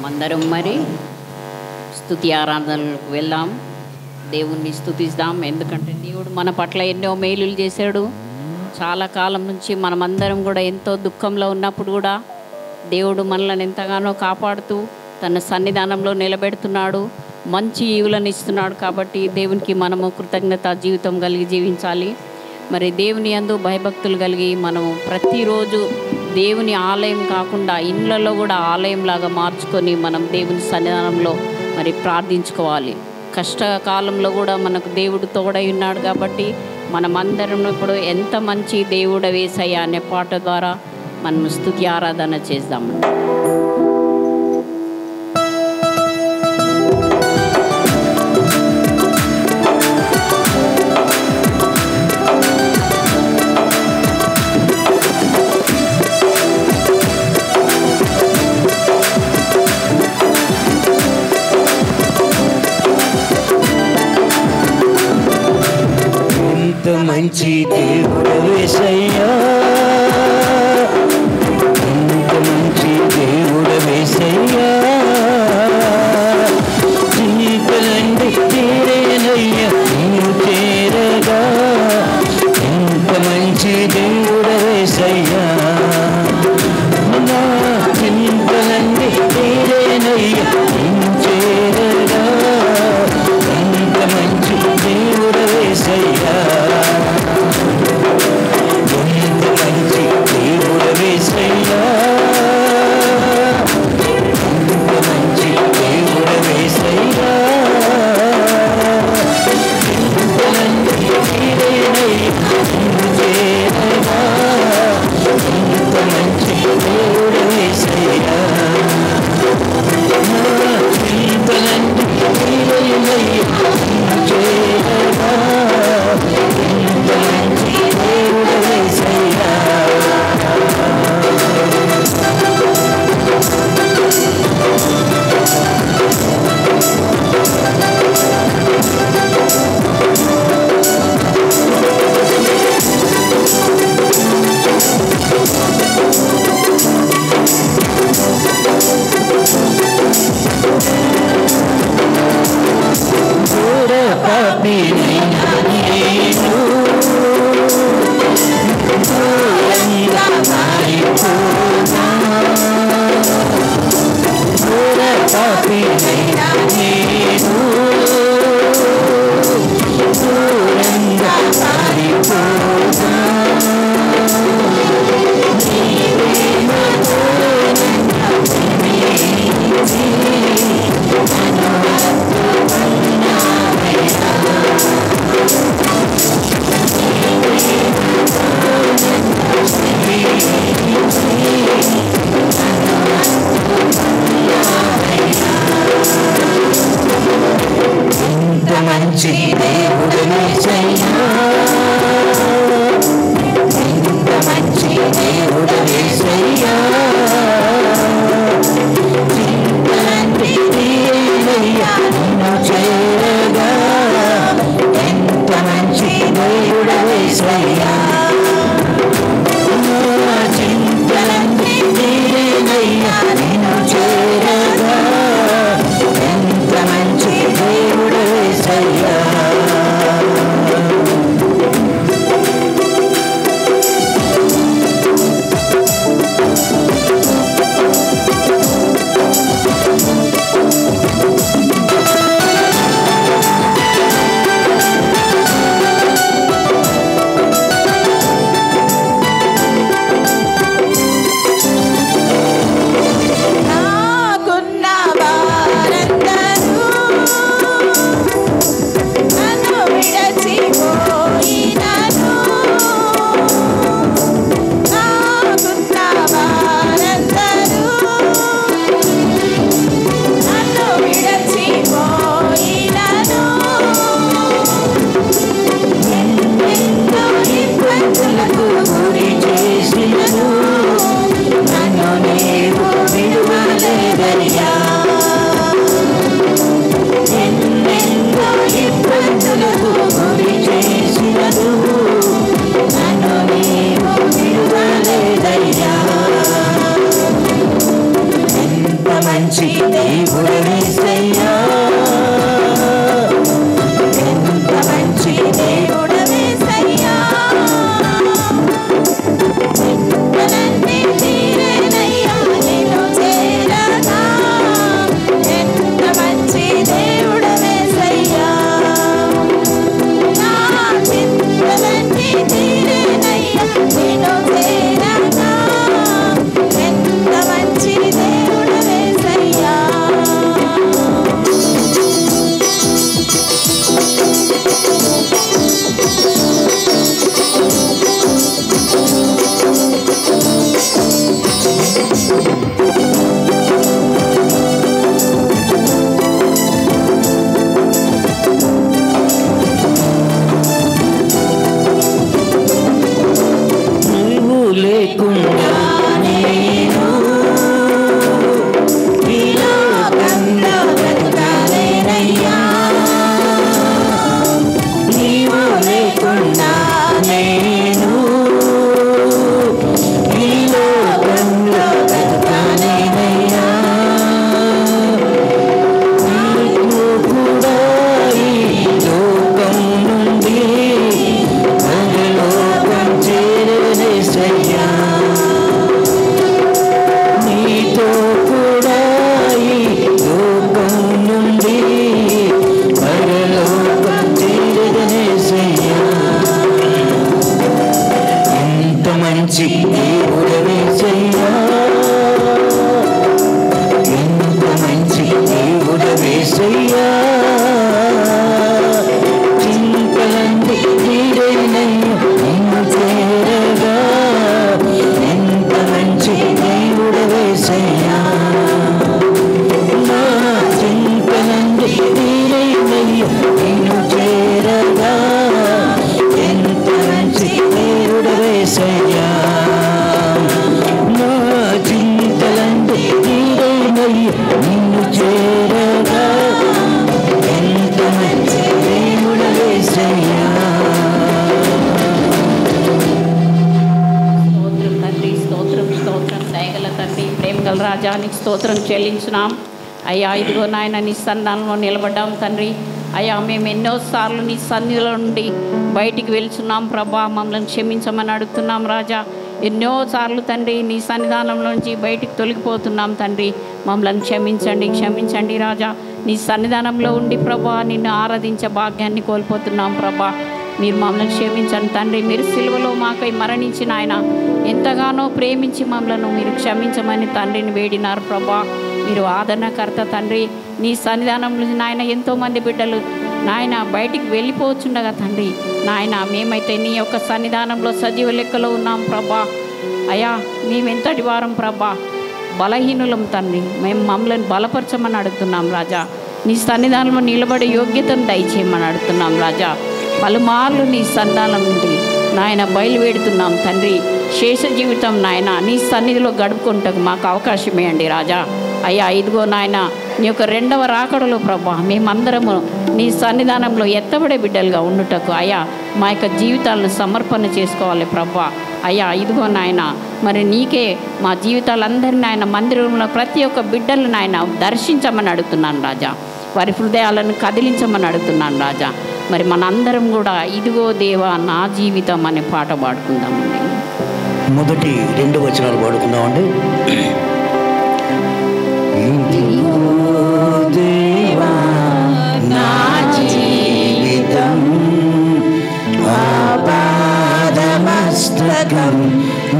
మనమందరం మరి స్తుతి ఆరాధనలకు వెళ్దాం, దేవుణ్ణి స్తుతిద్దాం. ఎందుకంటే దేవుడు మన పట్ల ఎన్నో మేలులు చేశాడు. చాలా కాలం నుంచి మనమందరం కూడా ఎంతో దుఃఖంలో ఉన్నప్పుడు కూడా దేవుడు మనల్ని ఎంతగానో కాపాడుతూ తన సన్నిధానంలో నిలబెడుతున్నాడు, మంచి ఈవులను ఇస్తున్నాడు. కాబట్టి దేవునికి మనము కృతజ్ఞత జీవితం కలిగి జీవించాలి. మరి దేవుని యందు భయభక్తులు కలిగి మనము ప్రతిరోజు దేవుని ఆలయం కాకుండా ఇళ్ళల్లో కూడా ఆలయంలాగా మార్చుకొని మనం దేవుని సన్నిధానంలో మరి ప్రార్థించుకోవాలి. కష్టకాలంలో కూడా మనకు దేవుడు తోడై ఉన్నాడు. కాబట్టి మనమందరం ఇప్పుడు ఎంత మంచి దేవుడ యేసయ్య అనే పాట ద్వారా మనం స్తుతి ఆరాధన చేద్దామండి. మంచి దేవుడు యేసయ్యా, ఎంత మంచి దేవుడు యేసయ్యా, జీవితండి తీరేనయ్యా నీవు చేరగా. ఎంత మంచి దేవుడు యేసయ్యా, నా చింతలండి తీరేనయ్యా నీవు చేరగా. ఎంత మంచి దేవుడు యేసయ్యా, మంచి దేవుడు యేసయ్యా, ఎంత మంచి దేవుడు యేసయ్యా, చింతలండి తీరేనయ్యా నిన్ను చేరగా. ఎంత మంచి దేవుడు యేసయ్యా, చింతలండి తీరేనయ్యా నిన్ను చేరగా. ఎంత మంచి దేవుడు యేసయ్యా, రాజా నీకు స్తోత్రం చెల్లించున్నాం అయ్యా. ఇదిగో నాయన నీ సన్నిధానంలో నిలబడ్డాం తండ్రి. అయ్యా మేము ఎన్నోసార్లు నీ సన్నిధిలో నుండి బయటికి వెళ్తున్నాం ప్రభా, మమ్మల్ని క్షమించమని అడుగుతున్నాం రాజా. ఎన్నోసార్లు తండ్రి నీ సన్నిధానంలోంచి బయటికి తొలగిపోతున్నాం తండ్రి, మమ్మల్ని క్షమించండి క్షమించండి రాజా. నీ సన్నిధానంలో ఉండి ప్రభా నిన్ను ఆరాధించే భాగ్యాన్ని కోల్పోతున్నాం ప్రభా, మీరు మమ్మల్ని క్షమించండి తండ్రి. మీరు సిలువలో మాకై మరణించిన ఆయన ఎంతగానో ప్రేమించి మమ్మల్ని మీరు క్షమించమని తండ్రిని వేడినారు ప్రభా. మీరు ఆదరణకర్త తండ్రి. నీ సన్నిధానంలో నాయన ఎంతోమంది బిడ్డలు నాయన బయటికి వెళ్ళిపోవచ్చుండగా తండ్రి నాయన మేమైతే నీ యొక్క సన్నిధానంలో సజీవ లెక్కలో ఉన్నాం ప్రభా. అయ్యా మేమెంతటి వారం ప్రభా, బలహీనులం తండ్రి. మేము మమ్మల్ని బలపరచమని అడుగుతున్నాం రాజా. నీ సన్నిధానంలో నిలబడే యోగ్యతను దయచేయమని అడుగుతున్నాం రాజా. పలుమార్లు నీ సన్నిధానం నుండి నాయన బయలువెడుతున్నాం తండ్రి. శేష జీవితం నాయన నీ సన్నిధిలో గడుపుకుంటకు మాకు అవకాశం ఇవ్వండి రాజా. అయ్యా ఇదిగో నాయన నీ యొక్క రెండవ రాకడలో ప్రభా మేమందరము నీ సన్నిధానంలో ఎత్తబడే బిడ్డలుగా ఉండుటకు అయ్యా మా యొక్క జీవితాలను సమర్పణ చేసుకోవాలి ప్రభా. అయ్యా ఇదిగో నాయన మరి నీకే మా జీవితాలందరినీ ఆయన మందిరంలో ప్రతి ఒక్క బిడ్డలను నాయన దర్శించమని అడుగుతున్నాను రాజా. వారి హృదయాలను కదిలించమని అడుగుతున్నాను రాజా. మరి మనందరం కూడా ఇదిగో దేవా నా జీవితం అనే పాట పాడుకుందామండి. మొదటి 2 వచనాలు పాడుకుందామండి. ఇదిగో దేవా నా జీవితం ఆపాదమస్తకం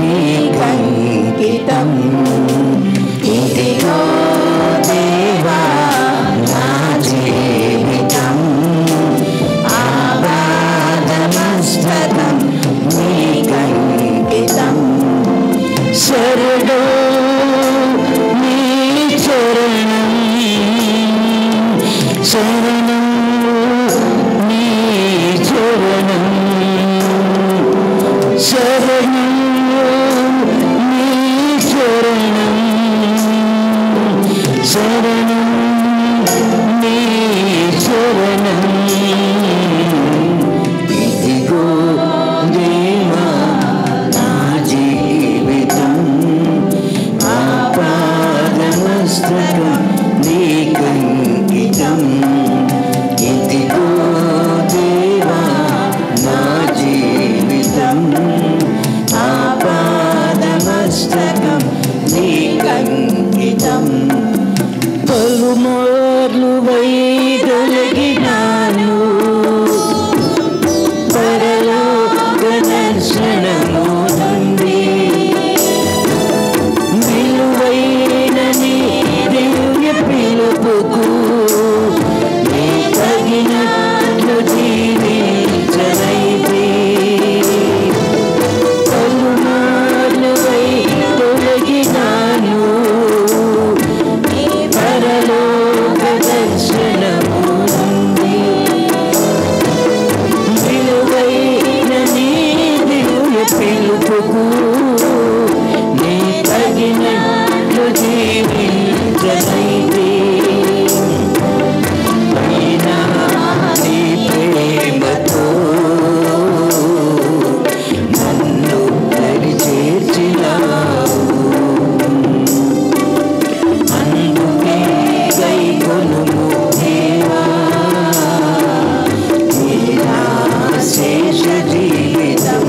నీకంకితం. ఇదిగో దేవా నా జీవితం ఆపాదమస్తకం నీకంకితం. శరణు నీ చరణం శరణం నీ చరణం శరణం నీ చరణం శరణం నీ చరణం. ఇదిగో దేవా నా జీవితం ఆపాదమస్తకం నీకంకితం. ఇదిగో దేవా నా జీవితం ఆపాదమస్తకం నీకంకితం. పలుమార్లు వైదొలగినాను పరలోక దర్శనము నుండి విలువైన నీ దివ్య పిలుపుకు నీ తగినట్లు జీవించనైతే. పలుమార్లు వైదొలగినాను పరలోక దర్శనము నుండి విలువైన నీ దివ్య పిలుపుకు నీ తగినట్లు జీవించనైతే. అయినా నీ ప్రేమతో నన్ను దరి చేర్చినావు. అందుకే గైకొనుము దేవా నీ నా శేష జీవితం.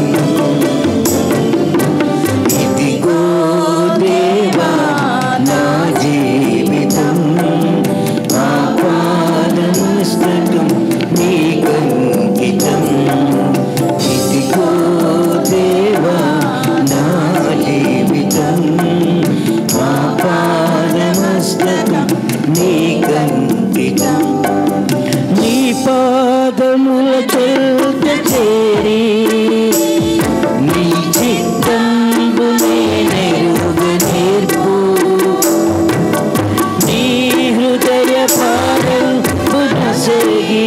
ఇదిగో దేవా నా జీవితం ఆపాదమస్తకం నీకంకితం. ఇదిగో దేవా నా జీవితం ఆపాదమస్తకం నీకంకితం. నీ పాదముల చెంత చేరి నీ చిత్తంబునే నెరుగ నేర్పు. నీ హృదయ పారంబున సెగి